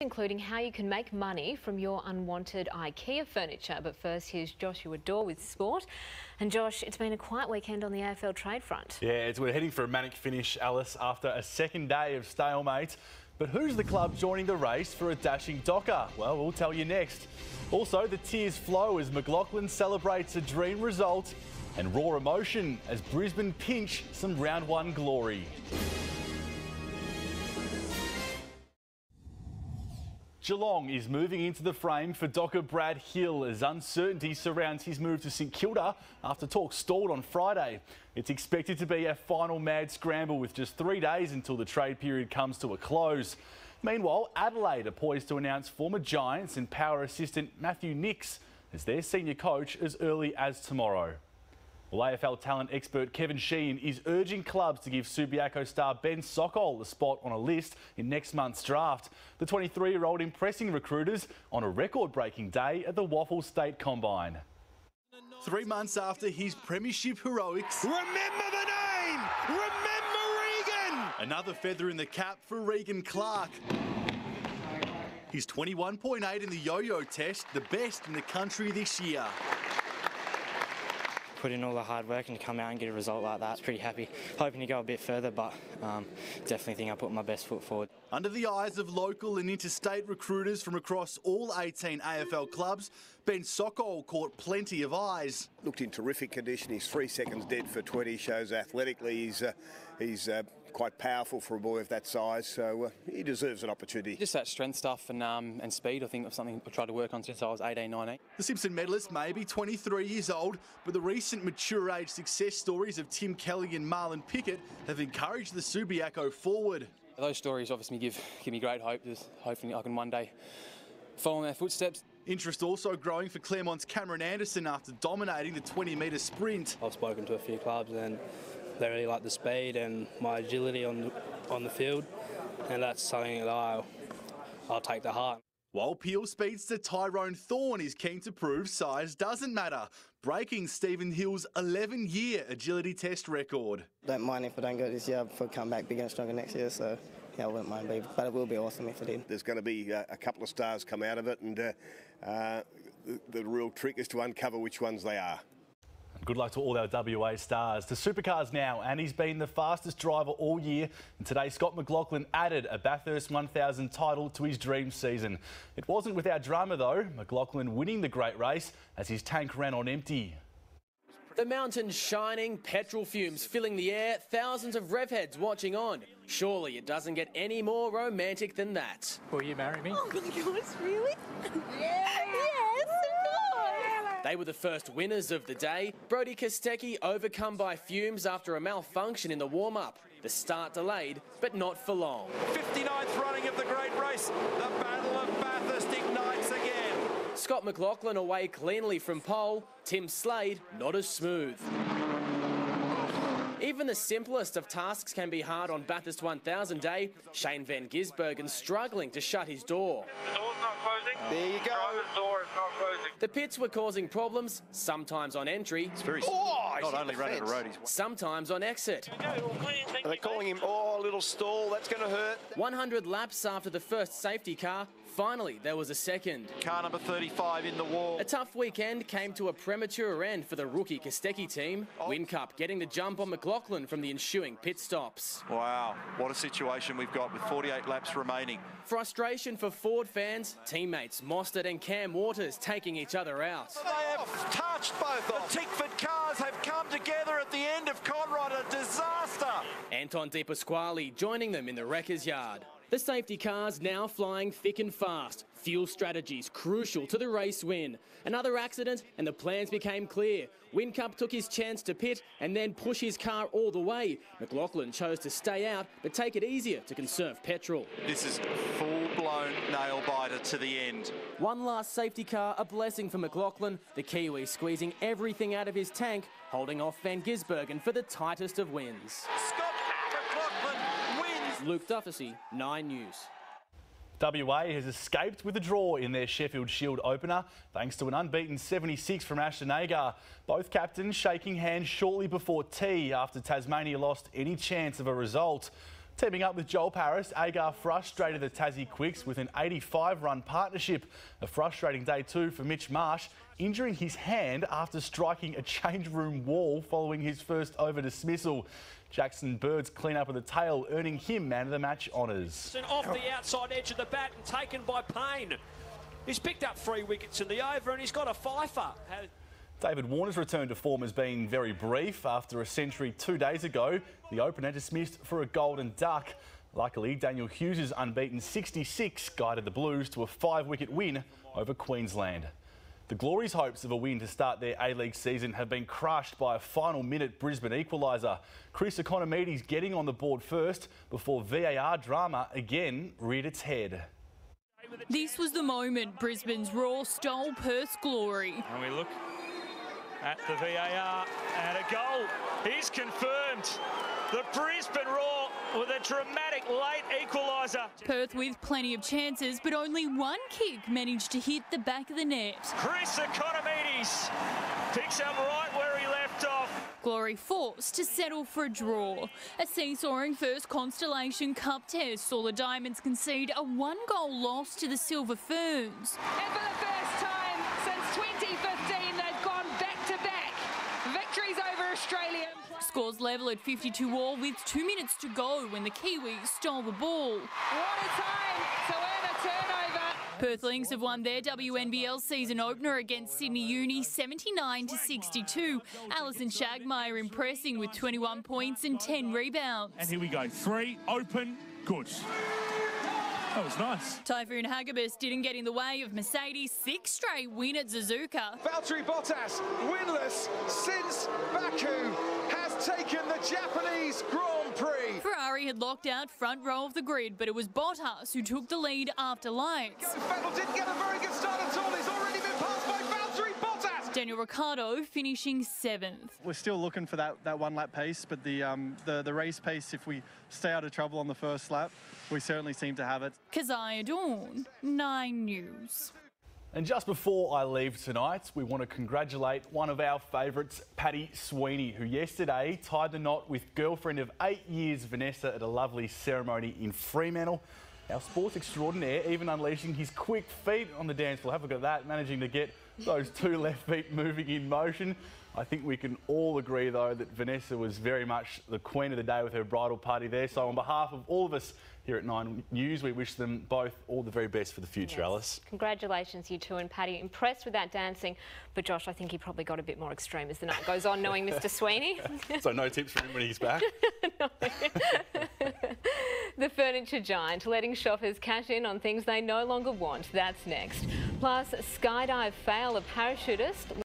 including how you can make money from your unwanted IKEA furniture. But first, here's Joshua Daw with sport. And Josh, it's been a quiet weekend on the AFL trade front. Yeah, we're heading for a manic finish, Alice, after a second day of stalemate. But who's the club joining the race for a dashing docker? Well, we'll tell you next. Also, the tears flow as McLaughlin celebrates a dream result, and raw emotion as Brisbane pinch some round one glory. Geelong is moving into the frame for docker Brad Hill as uncertainty surrounds his move to St Kilda after talks stalled on Friday. It's expected to be a final mad scramble with just 3 days until the trade period comes to a close. Meanwhile, Adelaide are poised to announce former Giants and Power assistant Matthew Nicks as their senior coach as early as tomorrow. Well, AFL talent expert Kevin Sheehan is urging clubs to give Subiaco star Ben Sokol a spot on a list in next month's draft. The 23-year-old impressing recruiters on a record-breaking day at the Waffle State Combine. 3 months after his premiership heroics... Remember the name! Remember Regan! Another feather in the cap for Regan Clark. His 21.8 in the yo-yo test, the best in the country this year. Put in all the hard work and come out and get a result like that. Pretty happy. Hoping to go a bit further, but definitely think I put my best foot forward. Under the eyes of local and interstate recruiters from across all 18 AFL clubs, Ben Sokol caught plenty of eyes. Looked in terrific condition. He's 3 seconds dead for 20. Shows athletically he's quite powerful for a boy of that size, so he deserves an opportunity. Just that strength stuff and speed, I think, of something I've tried to work on since I was 18, 19. The Simpson medalist may be 23 years old, but the recent mature age success stories of Tim Kelly and Marlon Pickett have encouraged the Subiaco forward. Those stories obviously give me great hope. Just hopefully I can one day follow in their footsteps. Interest also growing for Claremont's Cameron Anderson after dominating the 20-metre sprint. I've spoken to a few clubs and they really like the speed and my agility on the field, and that's something that I'll take to heart. While Peel speedster Tyrone Thorne is keen to prove size doesn't matter, breaking Stephen Hill's 11-year agility test record. Don't mind if I don't go this year, if I come back bigger and stronger next year, so yeah, I wouldn't mind, but it will be awesome if I did. There's going to be a couple of stars come out of it, and the real trick is to uncover which ones they are. Good luck to all our WA stars. To supercars now, and he's been the fastest driver all year. And today, Scott McLaughlin added a Bathurst 1000 title to his dream season. It wasn't without drama though, McLaughlin winning the great race as his tank ran on empty. The mountains shining, petrol fumes filling the air, thousands of rev heads watching on. Surely it doesn't get any more romantic than that. Will you marry me? Oh my gosh, really? Yeah. Yes, of course. They were the first winners of the day. Brody Kostecki overcome by fumes after a malfunction in the warm-up. The start delayed, but not for long. 59th running of the great race. The Battle of Bathurst ignites again. Scott McLaughlin away cleanly from pole. Tim Slade not as smooth. Even the simplest of tasks can be hard on Bathurst 1000 Day. Shane Van Gisbergen struggling to shut his door. The door's not closing. There you go. The door is not closing. The pits were causing problems, sometimes on entry. It's very not only running a road, sometimes on exit. They're calling him, a little stall, that's going to hurt. 100 laps after the first safety car, finally there was a second. Car number 35 in the wall. A tough weekend came to a premature end for the rookie Kostecki team. Whincup getting the jump on McLaughlin from the ensuing pit stops. Wow, what a situation we've got with 48 laps remaining. Frustration for Ford fans, teammates Mostert and Cam Waters taking each other out. They have touched both. The Tickford cars have come together at the end of Conrod, a disaster. Anton De Pasquale joining them in the wrecker's yard. The safety cars now flying thick and fast. Fuel strategies crucial to the race win. Another accident and the plans became clear. Whincup took his chance to pit and then push his car all the way. McLaughlin chose to stay out but take it easier to conserve petrol. This is full-blown nail-biter to the end. One last safety car, a blessing for McLaughlin. The Kiwi squeezing everything out of his tank, holding off Van Gisbergen for the tightest of wins. Scott McLaughlin wins. Luke Duffy, 9 News. WA has escaped with a draw in their Sheffield Shield opener thanks to an unbeaten 76 from Ashton Agar. Both captains shaking hands shortly before tea after Tasmania lost any chance of a result. Teaming up with Joel Paris, Agar frustrated the Tassie Quicks with an 85-run partnership. A frustrating day too for Mitch Marsh, injuring his hand after striking a change room wall following his first over dismissal. Jackson Bird's clean up of the tail, earning him man of the match honours. Off the outside edge of the bat and taken by Payne. He's picked up 3 wickets in the over and he's got a fifer. David Warner's return to form has been very brief. After a century 2 days ago, the opener dismissed for a golden duck. Luckily, Daniel Hughes' unbeaten 66 guided the Blues to a 5-wicket win over Queensland. The Glory's hopes of a win to start their A-League season have been crushed by a final-minute Brisbane equaliser. Chris Economides getting on the board first before VAR drama again reared its head. This was the moment Brisbane's Raw stole Perth's glory. And we look at the VAR and a goal is confirmed. The Brisbane Raw with a dramatic late equaliser. Perth with plenty of chances, but only one kick managed to hit the back of the net. Chris Economides picks up right where he left off. Glory forced to settle for a draw. A seesawing first Constellation Cup test saw the Diamonds concede a 1-goal loss to the Silver Ferns. And for the first time since 2015, they've gone back-to-back victories over Australia. Scores level at 52-all with 2 minutes to go when the Kiwis stole the ball. What a time to earn a turnover. Perthlings have won their WNBL season opener against Sydney Uni 79-62. Alison Shagmeyer impressing with 21 points and 10 rebounds. And here we go. 3, open, good. That was nice. Typhoon Hagibis didn't get in the way of Mercedes' 6th straight win at Suzuka. Valtteri Bottas, winless since Baku, has taken the Japanese Grand Prix. Ferrari had locked out front row of the grid, but it was Bottas who took the lead after lights. Vettel didn't get a very good start at all. He's already been passed by Valtteri Bottas. Daniel Ricciardo finishing 7th. We're still looking for that one-lap pace, but the race pace, if we stay out of trouble on the first lap, we certainly seem to have it. Keziah Dawn, 9 News. And just before I leave tonight, we want to congratulate one of our favourites, Paddy Sweeney, who yesterday tied the knot with girlfriend of 8 years, Vanessa, at a lovely ceremony in Fremantle. Our sports extraordinaire even unleashing his quick feet on the dance floor. Have a look at that, managing to get those 2 left feet moving in motion. I think we can all agree, though, that Vanessa was very much the queen of the day with her bridal party there. So on behalf of all of us here at 9 News, we wish them both all the very best for the future, Yes. Alice. Congratulations, you two, and Paddy. Impressed with that dancing. But Josh, I think he probably got a bit more extreme as the night goes on, knowing Mr. Sweeney. So no tips for him when he's back? No. The furniture giant letting shoppers cash in on things they no longer want. That's next. Plus, skydive fail, a parachutist